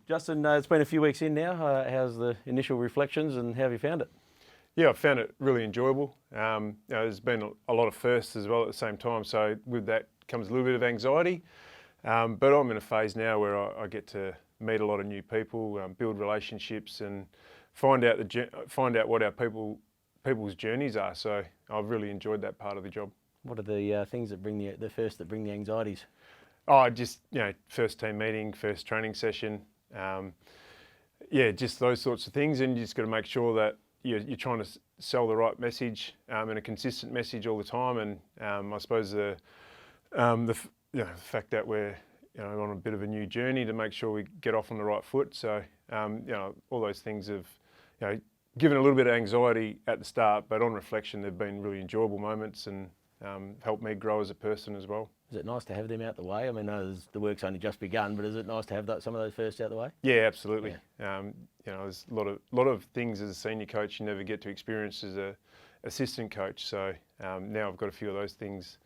Justin, it's been a few weeks in now. How's the initial reflections and how have you found it? Yeah, I found it really enjoyable. There's been a lot of firsts as well at the same time, so with that comes a little bit of anxiety. But I'm in a phase now where I get to meet a lot of new people, build relationships, and find out what our people's journeys are. So I've really enjoyed that part of the job. What are the things that bring that bring the anxieties? Oh, just first team meeting, first training session. Just those sorts of things, and you just got to make sure that you're trying to sell the right message and a consistent message all the time. And I suppose the fact that we're on a bit of a new journey to make sure we get off on the right foot. So all those things have given a little bit of anxiety at the start, but on reflection, they've been really enjoyable moments and helped me grow as a person as well. Is it nice to have them out the way? I mean, the work's only just begun, but is it nice to have some of those first out the way? Yeah, absolutely. Yeah. There's a lot of things as a senior coach you never get to experience as a assistant coach. So now I've got a few of those things.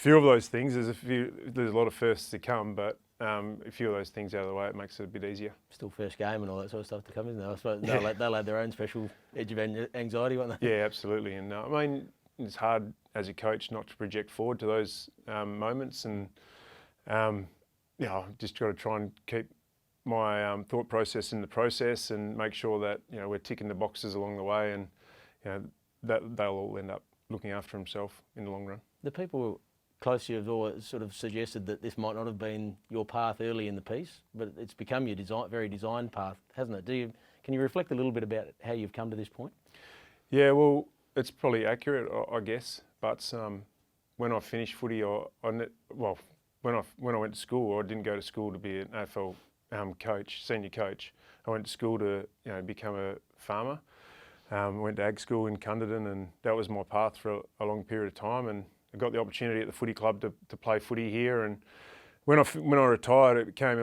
There's a lot of firsts to come, but a few of those things out of the way, it makes it a bit easier. Still first game and all that sort of stuff to come, isn't there? I suppose they'll have their own special edge of anxiety, won't they? Yeah, absolutely. And I mean, it's hard as a coach not to project forward to those moments, and I've just got to try and keep my thought process in the process and make sure that we're ticking the boxes along the way, and that they'll all end up looking after themselves in the long run. The people close to you have always sort of suggested that this might not have been your path early in the piece, but it's become your very designed path, hasn't it? Can you reflect a little bit about how you've come to this point? Yeah, well, it's probably accurate, I guess. But when I finished footy, when I went to school, I didn't go to school to be an AFL senior coach. I went to school to become a farmer. Went to ag school in Cunderton, and that was my path for a long period of time. And I got the opportunity at the footy club to play footy here. And when I retired, it came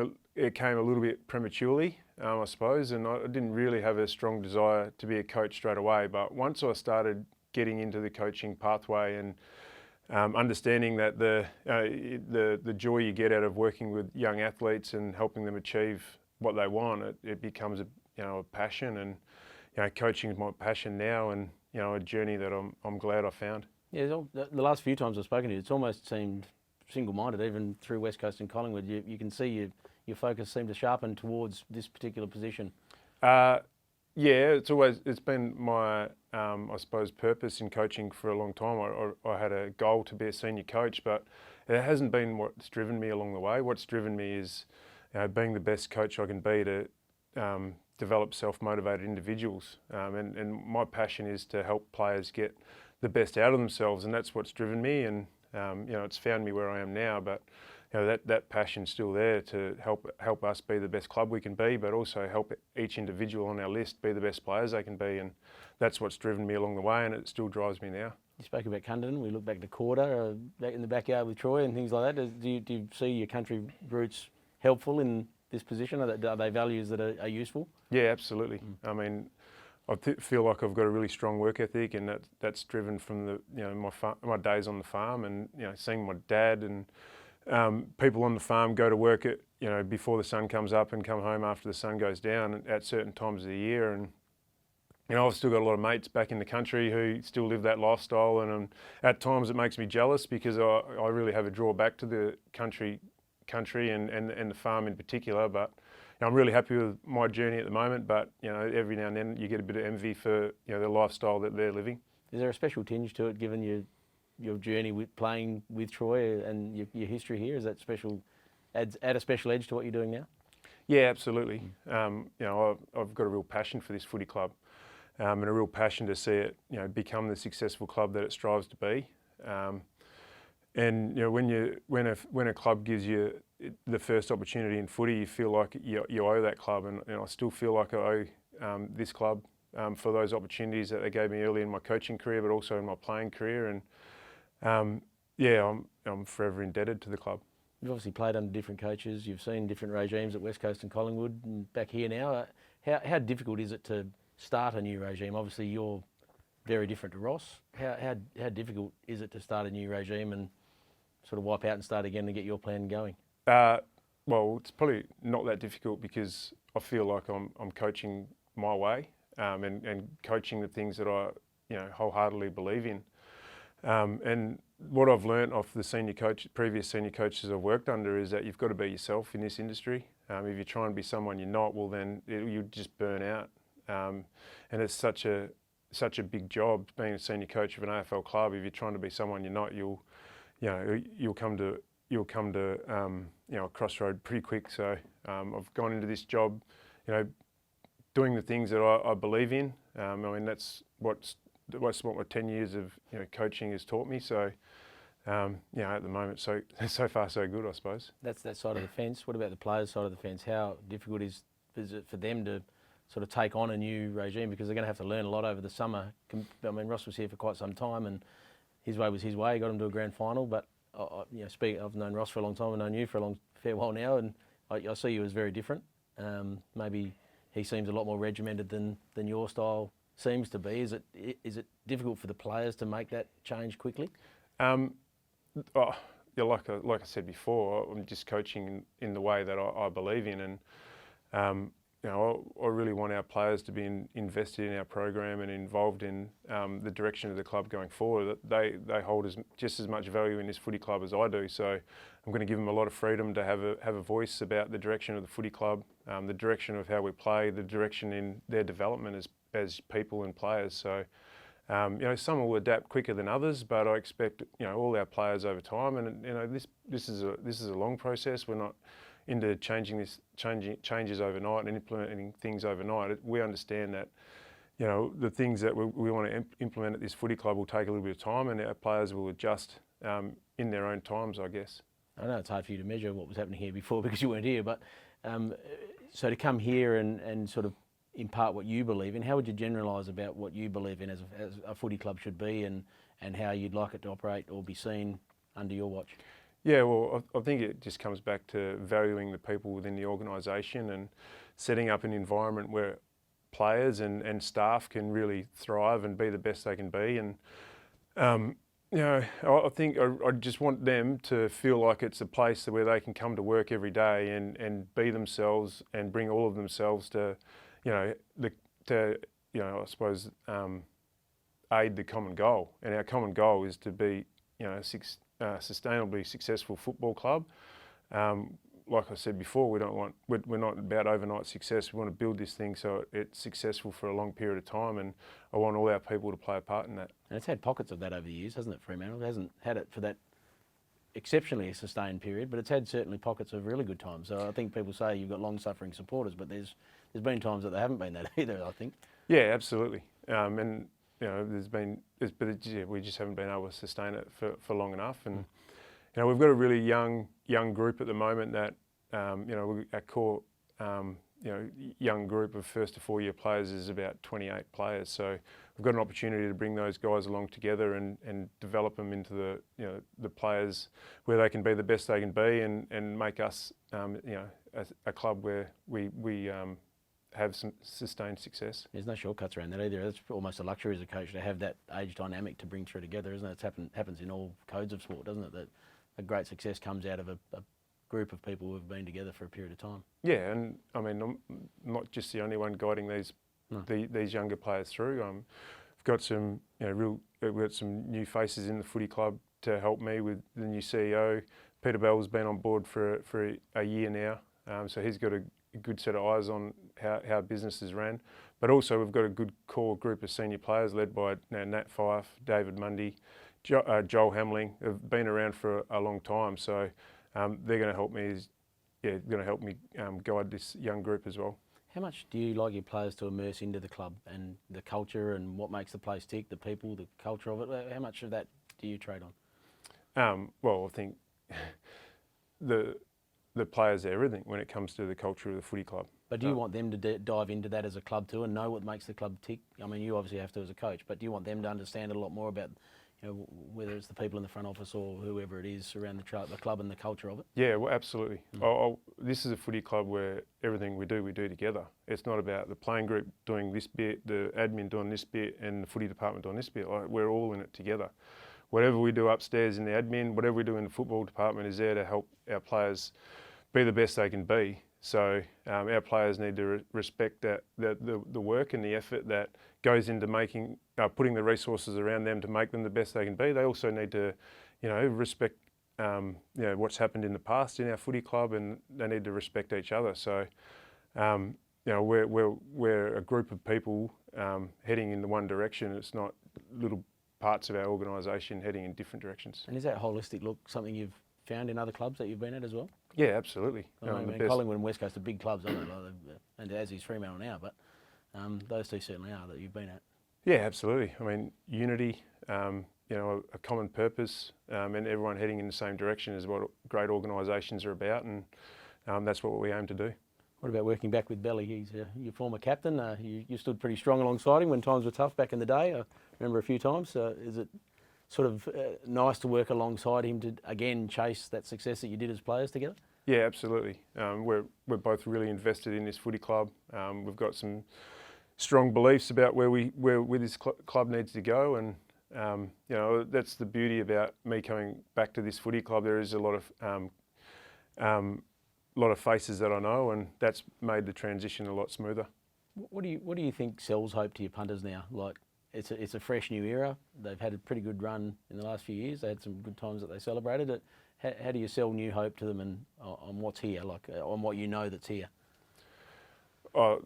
a little bit prematurely, I suppose, and I didn't really have a strong desire to be a coach straight away. But once I started getting into the coaching pathway and understanding that the joy you get out of working with young athletes and helping them achieve what they want, it becomes a passion. And coaching is my passion now, and a journey that I'm glad I found. Yeah, the last few times I've spoken to you, it's almost seemed single-minded, even through West Coast and Collingwood. You can see your focus seemed to sharpen towards this particular position. It's been my I suppose purpose in coaching for a long time. I had a goal to be a senior coach, but it hasn't been what's driven me along the way. What's driven me is being the best coach I can be to develop self-motivated individuals, and my passion is to help players get the best out of themselves, and that's what's driven me. And it's found me where I am now, but that passion's still there to help us be the best club we can be, but also help each individual on our list be the best players they can be, and that's what's driven me along the way, and it still drives me now. You spoke about Cunderton. We look back to Quarter, back in the backyard with Troy and things like that. Do you see your country roots helpful in this position? Are they values that are useful? Yeah, absolutely. I mean, I feel like I've got a really strong work ethic, and that's driven from my days on the farm, and seeing my dad and people on the farm go to work at before the sun comes up and come home after the sun goes down at certain times of the year. And I've still got a lot of mates back in the country who still live that lifestyle, and at times it makes me jealous because I really have a drawback to the country and the farm in particular. But I'm really happy with my journey at the moment, but every now and then you get a bit of envy for the lifestyle that they're living. Is there a special tinge to it, given your journey with playing with Troy and your history here? Is that special? Add a special edge to what you're doing now? Yeah, absolutely. I've got a real passion for this footy club, and a real passion to see it become the successful club that it strives to be. And when a club gives you the first opportunity in footy, you feel like you owe that club, and I still feel like I owe this club for those opportunities that they gave me early in my coaching career, but also in my playing career. And I'm forever indebted to the club. You've obviously played under different coaches. You've seen different regimes at West Coast and Collingwood, and back here now. How difficult is it to start a new regime? Obviously, you're very different to Ross. How difficult is it to start a new regime and sort of wipe out and start again and get your plan going? Well, it's probably not that difficult because I feel like I'm coaching my way and coaching the things that I wholeheartedly believe in. And what I've learnt off the previous senior coaches I've worked under is that you've got to be yourself in this industry. If you try and be someone you're not, well then you just burn out. And it's such a big job being a senior coach of an AFL club. If you're trying to be someone you're not, you'll come to a crossroad pretty quick. So I've gone into this job, doing the things that I believe in. I mean that's what my 10 years of coaching has taught me. So at the moment, so far so good, I suppose. That's that side of the fence. What about the players' side of the fence? How difficult is it for them to sort of take on a new regime, because they're going to have to learn a lot over the summer? I mean, Ross was here for quite some time, and his way was his way. He got him to a grand final. But I've known Ross for a long time. I've known you for a fair while now, and I see you as very different. Maybe he seems a lot more regimented than your style seems to be. Is it difficult for the players to make that change quickly? Like I said before, I'm just coaching in the way that I believe in, and I really want our players to be invested in our program and involved in the direction of the club going forward. They hold just as much value in this footy club as I do. So I'm going to give them a lot of freedom to have a voice about the direction of the footy club, the direction of how we play, the direction in their development as people and players. So some will adapt quicker than others, but I expect all our players over time. And this is a long process. We're not into changing changes overnight and implementing things overnight. We understand that the things that we want to implement at this footy club will take a little bit of time, and our players will adjust in their own times, I guess. I know it's hard for you to measure what was happening here before because you weren't here, but so to come here and sort of impart what you believe in, how would you generalise about what you believe in as a footy club should be, and how you'd like it to operate or be seen under your watch? Yeah, well, I think it just comes back to valuing the people within the organisation and setting up an environment where players and staff can really thrive and be the best they can be. And I think I just want them to feel like it's a place where they can come to work every day and be themselves and bring all of themselves to, I suppose, aid the common goal. And our common goal is to be, sustainably successful football club. Like I said before, we're not about overnight success. We want to build this thing so it's successful for a long period of time, and I want all our people to play a part in that. And it's had pockets of that over the years, hasn't it, Fremantle? It hasn't had it for that exceptionally sustained period, but it's had certainly pockets of really good times. So I think people say you've got long-suffering supporters, but there's been times that they haven't been that either, I think. Yeah, absolutely. We just haven't been able to sustain it for long enough. And we've got a really young group at the moment that our core young group of 1st to 4 year players is about 28 players. So we've got an opportunity to bring those guys along together and develop them into the players where they can be the best they can be, and make us a club where we have some sustained success. There's no shortcuts around that either. It's almost a luxury as a coach to have that age dynamic to bring through together, isn't it? It happens in all codes of sport, doesn't it? That a great success comes out of a group of people who have been together for a period of time. Yeah, and I mean, I'm not just the only one guiding these younger players through. We've got some we've got some new faces in the footy club to help me with the new CEO. Peter Bell's been on board for a year now, so he's got a good set of eyes on how business is ran. But also we've got a good core group of senior players led by Nat Fyfe, David Mundy, Joel Hamling, have been around for a long time. So they're going to help me guide this young group as well. How much do you like your players to immerse into the club and the culture and what makes the place tick, the people, the culture of it? How much of that do you trade on? Well, I think the players are everything when it comes to the culture of the footy club. But do you want them to dive into that as a club too and know what makes the club tick? I mean, you obviously have to as a coach, but do you want them to understand a lot more about, whether it's the people in the front office or whoever it is around the club and the culture of it? Yeah, well, absolutely. This is a footy club where everything we do together. It's not about the playing group doing this bit, the admin doing this bit, and the footy department doing this bit. We're all in it together. Whatever we do upstairs in the admin, whatever we do in the football department is there to help our players be the best they can be. So our players need to respect that the work and the effort that goes into making putting the resources around them to make them the best they can be. They also need to, respect what's happened in the past in our footy club, and they need to respect each other. So we're a group of people heading in the one direction. It's not little parts of our organisation heading in different directions. And is that holistic look something you've found in other clubs that you've been at as well? Yeah, absolutely. Collingwood and West Coast are big clubs, aren't they? And as is Fremantle now, but those two certainly are that you've been at. Yeah, absolutely. I mean, unity, a common purpose, and everyone heading in the same direction is what great organisations are about, and that's what we aim to do. What about working back with Belly? He's your former captain. You stood pretty strong alongside him when times were tough back in the day. I remember a few times. Is it sort of nice to work alongside him to again chase that success that you did as players together? Yeah, absolutely. We're both really invested in this footy club. We've got some strong beliefs about where this club needs to go, and that's the beauty about me coming back to this footy club. There is a lot of faces that I know, and that's made the transition a lot smoother. What do you think sells hope to your punters now? Like, it's a fresh new era. They've had a pretty good run in the last few years. They had some good times that they celebrated it. How do you sell new hope to them and on what's here, like on what you know that's here? I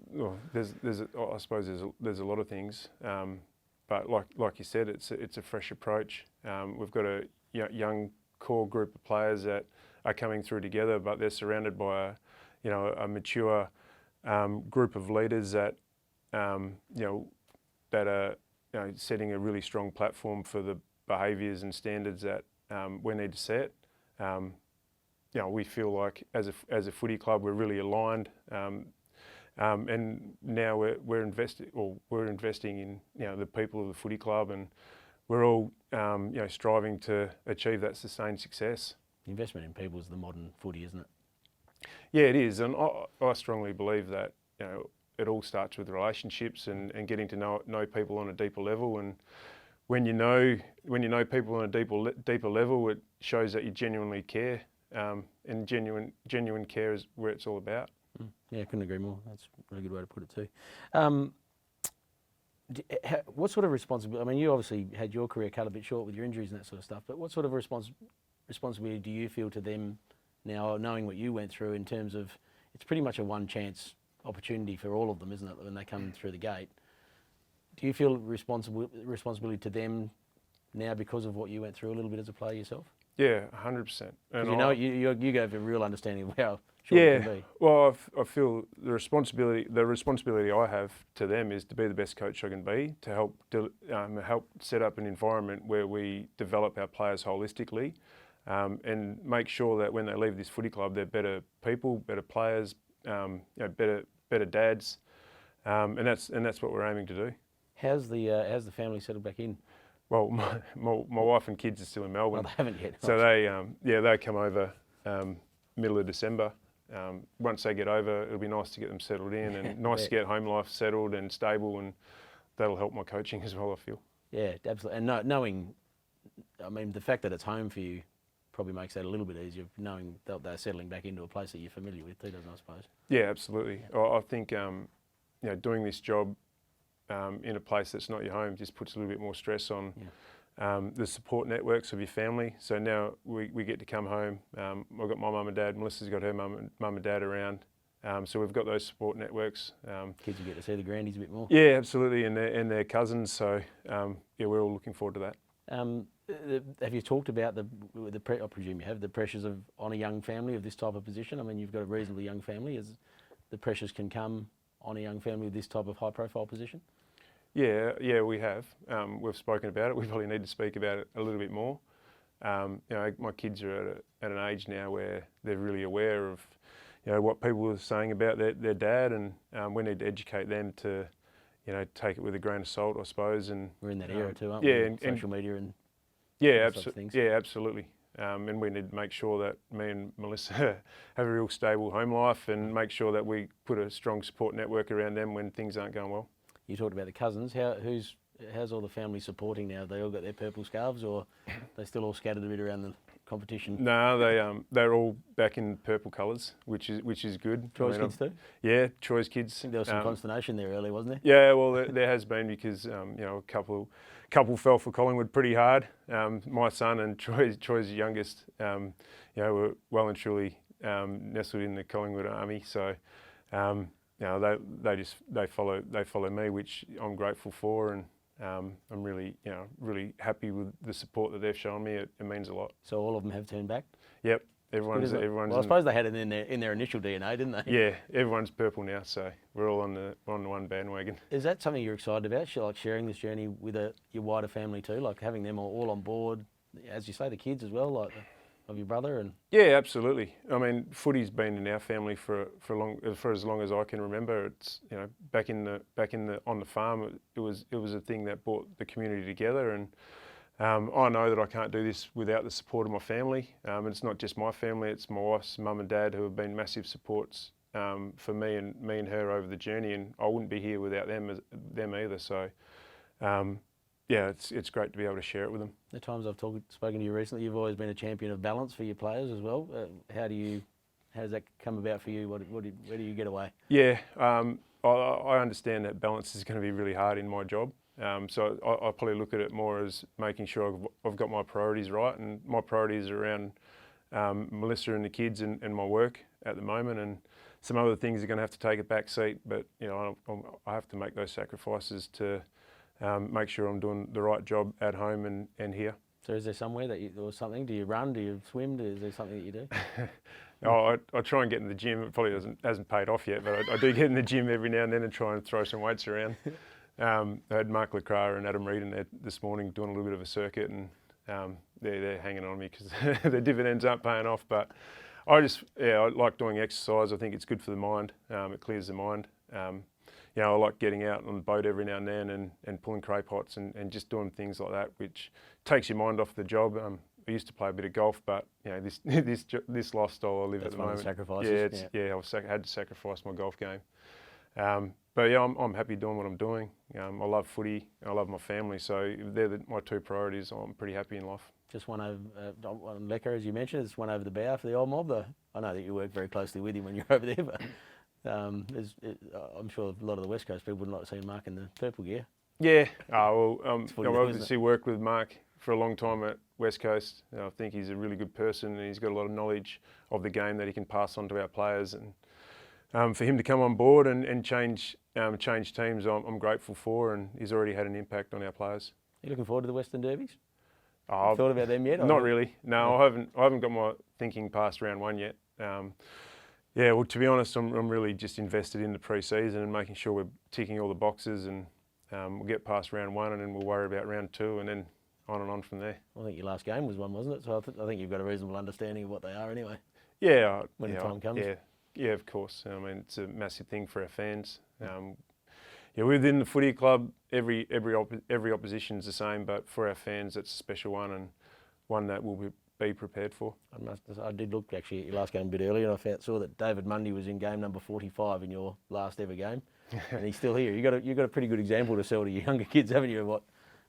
suppose there's a lot of things, but like you said, it's a fresh approach. We've got a young core group of players that are coming through together, but they're surrounded by a mature group of leaders that that are setting a really strong platform for the behaviours and standards that we need to set. We feel like as a footy club we're really aligned, and now we're investing in the people of the footy club, and we're all striving to achieve that sustained success. The investment in people is the modern footy, isn't it? Yeah, it is, and I strongly believe that it all starts with relationships and getting to know people on a deeper level. And when you know people on a deeper level, it shows that you genuinely care, and genuine care is where it's all about. Yeah, I couldn't agree more. That's a really good way to put it too. What sort of responsibility? I mean, you obviously had your career cut a bit short with your injuries and that sort of stuff. But what sort of responsibility do you feel to them now, knowing what you went through, in terms of it's pretty much a one-chance opportunity for all of them, isn't it, when they come through the gate? Do you feel responsibility to them now because of what you went through a little bit as a player yourself? Yeah, 100%. And you gave a real understanding of how short it can be. Well, I feel the responsibility I have to them is to be the best coach I can be, to help set up an environment where we develop our players holistically, and make sure that when they leave this footy club, they're better people, better players, better dads, and that's what we're aiming to do. How's the family settled back in? Well, my wife and kids are still in Melbourne. Well, they haven't yet. So they come over middle of December. Once they get over, it'll be nice to get them settled in, and nice to get home life settled and stable, and that'll help my coaching as well, I feel. Yeah, absolutely. And knowing, I mean, the fact that it's home for you probably makes that a little bit easier, knowing that they're settling back into a place that you're familiar with too, doesn't it, I suppose? Yeah, absolutely. I think doing this job in a place that's not your home just puts a little bit more stress on the support networks of your family. So now we get to come home. I've got my mum and dad. Melissa's got her mum and dad around. So we've got those support networks. Kids will get to see the grandies a bit more. Yeah, absolutely, and their cousins. So we're all looking forward to that. Have you talked about I presume you have, the pressures on a young family of this type of position? I mean, you've got a reasonably young family. As the pressures can come on a young family with this type of high-profile position? Yeah, we have. We've spoken about it. We probably need to speak about it a little bit more. My kids are at an age now where they're really aware of, what people are saying about their dad, and we need to educate them to, take it with a grain of salt, I suppose. And we're in that era too, aren't we? And social media and things. Yeah, absolutely. And we need to make sure that me and Melissa have a real stable home life, and make sure that we put a strong support network around them when things aren't going well. You talked about the cousins. How's all the family supporting now? Have they all got their purple scarves, or are they still all scattered a bit around competition? No, they're all back in purple colours, which is good. Troy's kids too? Yeah, Troy's kids. I think there was some consternation there early, wasn't there? Yeah, well, there has been because a couple fell for Collingwood pretty hard. My son and Troy's youngest, were well and truly nestled in the Collingwood army. So, they follow me, which I'm grateful for, and I'm really happy with the support that they've shown me. It means a lot. So all of them have turned back? Yep, everyone's. Well, I suppose they had it in their initial DNA, didn't they? Yeah, everyone's purple now, so we're all on the one bandwagon. Is that something you're excited about? Like sharing this journey with your wider family too, like having them all on board, as you say, the kids as well, like of your brother and. Yeah, absolutely. I mean, footy's been in our family for as long as I can remember. It's back in the on the farm. It was a thing that brought the community together, and I know that I can't do this without the support of my family. And it's not just my family; it's my wife's mum and dad who have been massive supports for me and her over the journey. And I wouldn't be here without them either. So. Yeah, it's great to be able to share it with them. The times I've spoken to you recently, you've always been a champion of balance for your players as well. How does that come about for you? Where do you get away? Yeah, I understand that balance is going to be really hard in my job. So I probably look at it more as making sure I've got my priorities right, and my priorities are around Melissa and the kids and my work at the moment, and some other things are going to have to take a back seat. But I have to make those sacrifices to. Make sure I'm doing the right job at home and here. So is there somewhere or something? Do you run? Do you swim? Is there something that you do? I try and get in the gym. It probably hasn't paid off yet, but I do get in the gym every now and then and try and throw some weights around. I had Mark Lecras and Adam Reid in there this morning doing a little bit of a circuit, and they're hanging on me because the dividends aren't paying off. But I like doing exercise. I think it's good for the mind. It clears the mind. I like getting out on the boat every now and then and pulling cray pots and just doing things like that, which takes your mind off the job. I used to play a bit of golf, but this lifestyle I live at the moment. Sacrifices. I had to sacrifice my golf game. But I'm happy doing what I'm doing. I love footy. I love my family. So they're my two priorities. I'm pretty happy in life. Just one over Lecker, as you mentioned. It's one over the bow for the old mob. I know that you work very closely with him when you're over there, but. I'm sure a lot of the West Coast people would like to see Mark in the purple gear. Yeah, I obviously worked with Mark for a long time at West Coast. I think he's a really good person, and he's got a lot of knowledge of the game that he can pass on to our players. And for him to come on board and change teams, I'm grateful for, and he's already had an impact on our players. Are you looking forward to the Western Derbies? Thought about them yet? Not really. No, I haven't got my thinking past round one yet. Yeah, well, to be honest, I'm really just invested in the pre-season and making sure we're ticking all the boxes, and we'll get past round one and then we'll worry about round two and then on and on from there. I think your last game was one, wasn't it? So I think you've got a reasonable understanding of what they are anyway. Yeah. When the time comes. Yeah, of course. I mean, it's a massive thing for our fans. Within the footy club, every opposition's the same, but for our fans, it's a special one and one that we'll be prepared for. I did look actually at your last game a bit earlier, and I saw that David Mundy was in game number 45 in your last ever game, and he's still here. You've got a pretty good example to sell to your younger kids, haven't you?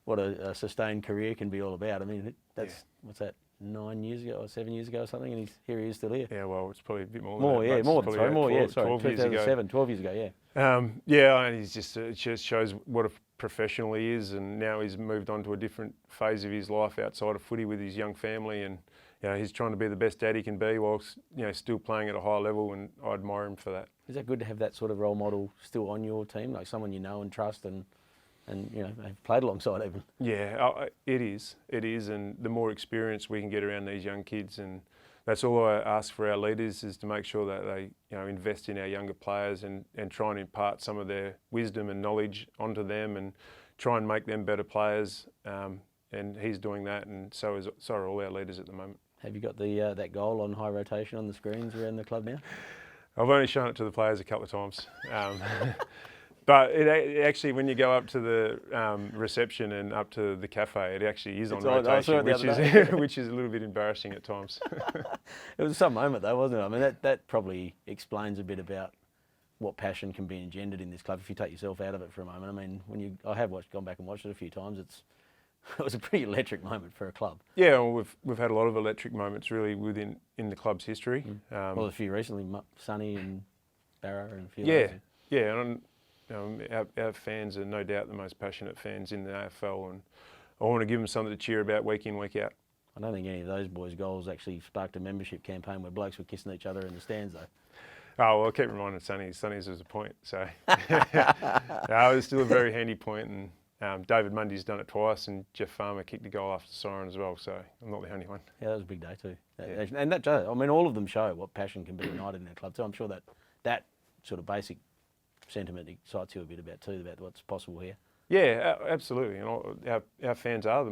What a sustained career can be all about. I mean, what's that? 9 years ago or 7 years ago or something, and here he is still here. Yeah, well, it's probably a bit more. More, than that, more. 12 years ago. 12 years ago, yeah. And he's it just shows what a professional he is, and now he's moved on to a different phase of his life outside of footy with his young family, and he's trying to be the best dad he can be whilst still playing at a high level, and I admire him for that. Is that good to have that sort of role model still on your team, like someone you know and trust and they've played alongside even? Yeah, it is, and the more experience we can get around these young kids, and that's all I ask for our leaders, is to make sure that they invest in our younger players and try and impart some of their wisdom and knowledge onto them and try and make them better players. And he's doing that, and so are all our leaders at the moment. Have you got that goal on high rotation on the screens around the club now? I've only shown it to the players a couple of times. But it actually, when you go up to the reception and up to the cafe, it actually is on rotation, which is a little bit embarrassing at times. It was some moment though, wasn't it? I mean, that probably explains a bit about what passion can be engendered in this club if you take yourself out of it for a moment. I mean, I have gone back and watched it a few times. It was a pretty electric moment for a club. Yeah, well, we've had a lot of electric moments really in the club's history. Well, a few recently, Sonny and Barra and a few Yeah, others. yeah, and our fans are no doubt the most passionate fans in the AFL, and I want to give them something to cheer about week in, week out. I don't think any of those boys' goals actually sparked a membership campaign where blokes were kissing each other in the stands, though. Oh, well, I keep reminding Sonny's was a point, so it was still a very handy point, and David Mundy's done it twice, and Jeff Farmer kicked a goal after siren as well, so I'm not the only one. Yeah, that was a big day too. Yeah. And that, I mean, all of them show what passion can be united in a club too. I'm sure that sort of basic sentiment excites you a bit about too, about what's possible here. Yeah, absolutely. And our fans are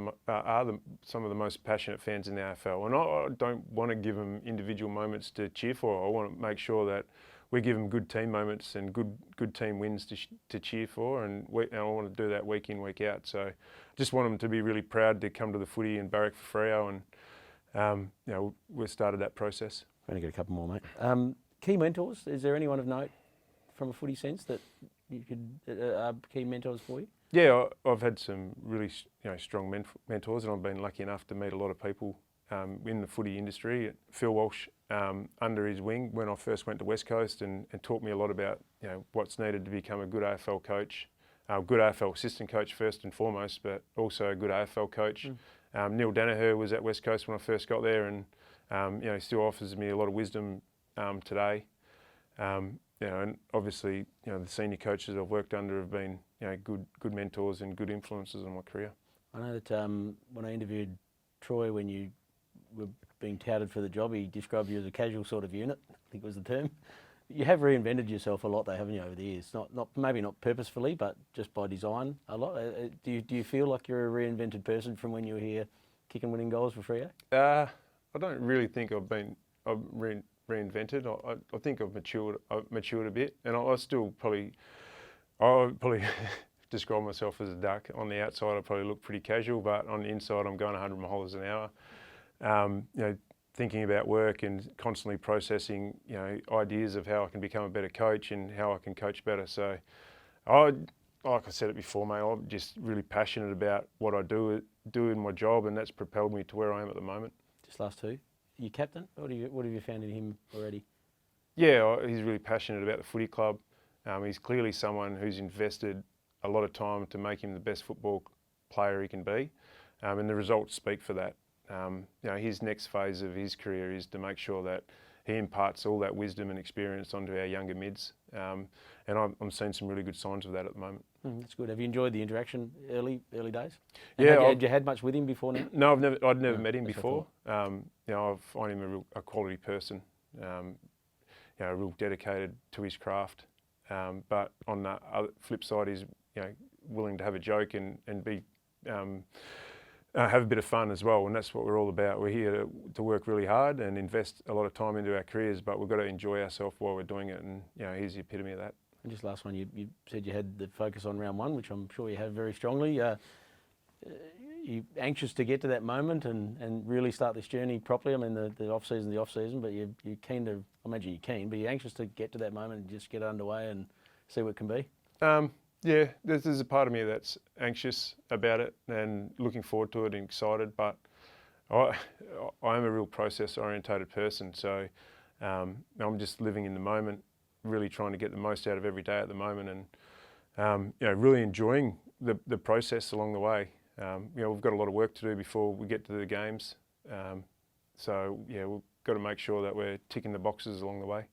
some of the most passionate fans in the AFL. And I don't want to give them individual moments to cheer for. I want to make sure that we give them good team moments and good team wins to cheer for. And I want to do that week in, week out. So I just want them to be really proud to come to the footy and barrack for Freo. And we started that process. We're going to get a couple more, mate. Key mentors. Is there anyone of note from a footy sense that you could are key mentors for you? Yeah, I've had some really strong mentors, and I've been lucky enough to meet a lot of people in the footy industry. Phil Walsh, under his wing when I first went to West Coast, and taught me a lot about what's needed to become a good AFL coach, a good AFL assistant coach first and foremost, but also a good AFL coach. Neil Danaher was at West Coast when I first got there, and he still offers me a lot of wisdom today. And obviously, the senior coaches I've worked under have been, good mentors and good influences on my career. I know that when I interviewed Troy, when you were being touted for the job, he described you as a casual sort of unit, I think was the term. You have reinvented yourself a lot, though, haven't you, over the years? Maybe not purposefully, but just by design a lot. Do you feel like you're a reinvented person from when you were here kicking winning goals for Freo? I don't really think I've reinvented. I think I've matured a bit, and I probably describe myself as a duck. On the outside, I probably look pretty casual, but on the inside, I'm going 100 miles an hour. Thinking about work and constantly processing, ideas of how I can become a better coach and how I can coach better. So, like I said it before, mate, I'm just really passionate about what I do in my job, and that's propelled me to where I am at the moment. Just last two. You captain? What have you found in him already? Yeah, he's really passionate about the footy club. He's clearly someone who's invested a lot of time to make him the best football player he can be, and the results speak for that. His next phase of his career is to make sure that he imparts all that wisdom and experience onto our younger mids, and I'm seeing some really good signs of that at the moment. That's good. Have you enjoyed the interaction early days? And Yeah. had you had much with him before now? No, I'd never met him before. I find him a quality person, real dedicated to his craft. But on the other flip side, he's willing to have a joke and be have a bit of fun as well, and that's what we're all about. We're here to work really hard and invest a lot of time into our careers, but we've got to enjoy ourselves while we're doing it, and he's the epitome of that. And just last one, you said you had the focus on round one, which I'm sure you have very strongly. You anxious to get to that moment and really start this journey properly? I mean, the off-season, but you're keen to, I imagine you're keen, but you're anxious to get to that moment and just get underway and see what it can be? Yeah, there's a part of me that's anxious about it and looking forward to it and excited, but I am a real process-orientated person, so I'm just living in the moment, really trying to get the most out of every day at the moment, and really enjoying the process along the way. We've got a lot of work to do before we get to the games, so we've got to make sure that we're ticking the boxes along the way.